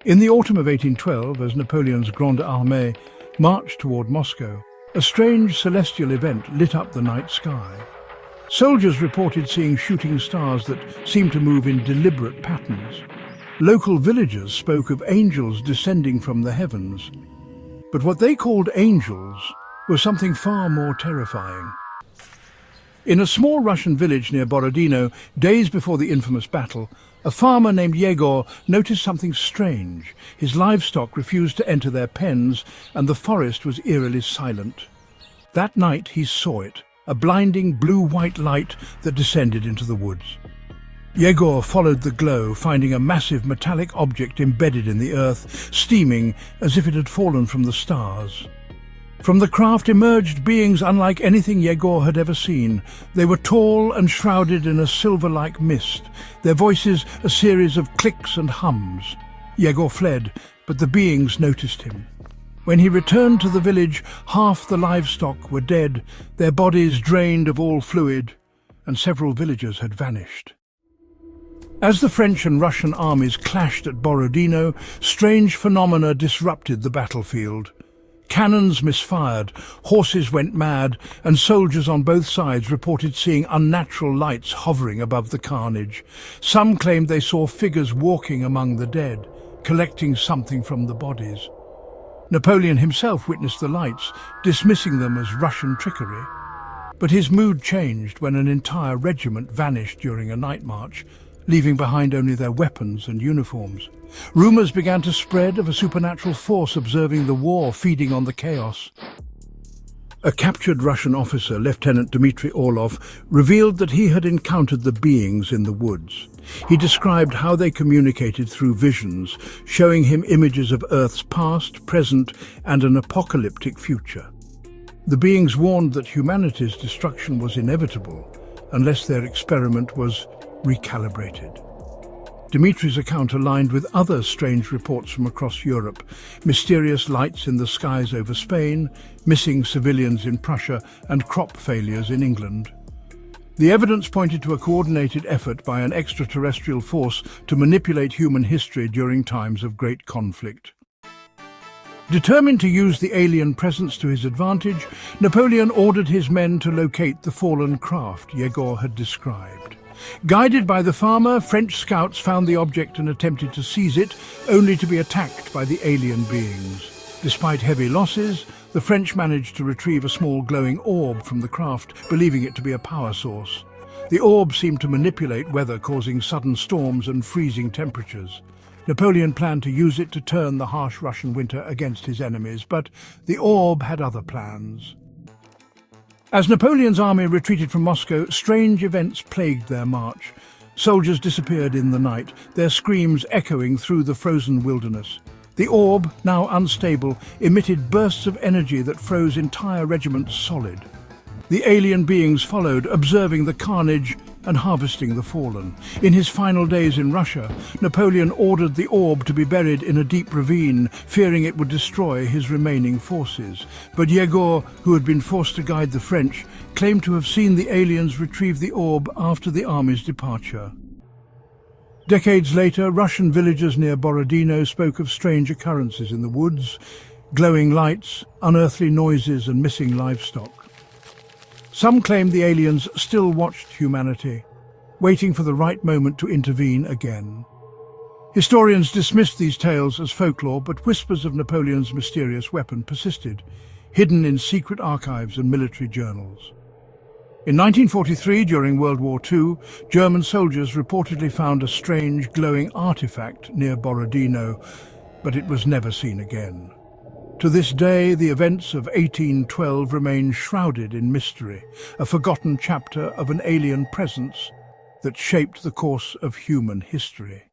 In the autumn of 1812, as Napoleon's Grande Armée marched toward Moscow, a strange celestial event lit up the night sky. Soldiers reported seeing shooting stars that seemed to move in deliberate patterns. Local villagers spoke of angels descending from the heavens. But what they called angels was something far more terrifying. In a small Russian village near Borodino, days before the infamous battle, a farmer named Yegor noticed something strange. His livestock refused to enter their pens, and the forest was eerily silent. That night he saw it, a blinding blue-white light that descended into the woods. Yegor followed the glow, finding a massive metallic object embedded in the earth, steaming as if it had fallen from the stars. From the craft emerged beings unlike anything Yegor had ever seen. They were tall and shrouded in a silver-like mist, their voices a series of clicks and hums. Yegor fled, but the beings noticed him. When he returned to the village, half the livestock were dead, their bodies drained of all fluid, and several villagers had vanished. As the French and Russian armies clashed at Borodino, strange phenomena disrupted the battlefield. Cannons misfired, horses went mad, and soldiers on both sides reported seeing unnatural lights hovering above the carnage. Some claimed they saw figures walking among the dead, collecting something from the bodies. Napoleon himself witnessed the lights, dismissing them as Russian trickery. But his mood changed when an entire regiment vanished during a night march, leaving behind only their weapons and uniforms. Rumors began to spread of a supernatural force observing the war, feeding on the chaos. A captured Russian officer, Lieutenant Dmitry Orlov, revealed that he had encountered the beings in the woods. He described how they communicated through visions, showing him images of Earth's past, present, and an apocalyptic future. The beings warned that humanity's destruction was inevitable unless their experiment was recalibrated. Dmitry's account aligned with other strange reports from across Europe: mysterious lights in the skies over Spain, missing civilians in Prussia, and crop failures in England. The evidence pointed to a coordinated effort by an extraterrestrial force to manipulate human history during times of great conflict. Determined to use the alien presence to his advantage, Napoleon ordered his men to locate the fallen craft Yegor had described. Guided by the farmer, French scouts found the object and attempted to seize it, only to be attacked by the alien beings. Despite heavy losses, the French managed to retrieve a small glowing orb from the craft, believing it to be a power source. The orb seemed to manipulate weather, causing sudden storms and freezing temperatures. Napoleon planned to use it to turn the harsh Russian winter against his enemies, but the orb had other plans. As Napoleon's army retreated from Moscow, strange events plagued their march. Soldiers disappeared in the night, their screams echoing through the frozen wilderness. The orb, now unstable, emitted bursts of energy that froze entire regiments solid. The alien beings followed, observing the carnage and harvesting the fallen. In his final days in Russia, Napoleon ordered the orb to be buried in a deep ravine, fearing it would destroy his remaining forces. But Yegor, who had been forced to guide the French, claimed to have seen the aliens retrieve the orb after the army's departure. Decades later, Russian villagers near Borodino spoke of strange occurrences in the woods, glowing lights, unearthly noises, and missing livestock. Some claimed the aliens still watched humanity, waiting for the right moment to intervene again. Historians dismissed these tales as folklore, but whispers of Napoleon's mysterious weapon persisted, hidden in secret archives and military journals. In 1943, during World War II, German soldiers reportedly found a strange glowing artifact near Borodino, but it was never seen again. To this day, the events of 1812 remain shrouded in mystery, a forgotten chapter of an alien presence that shaped the course of human history.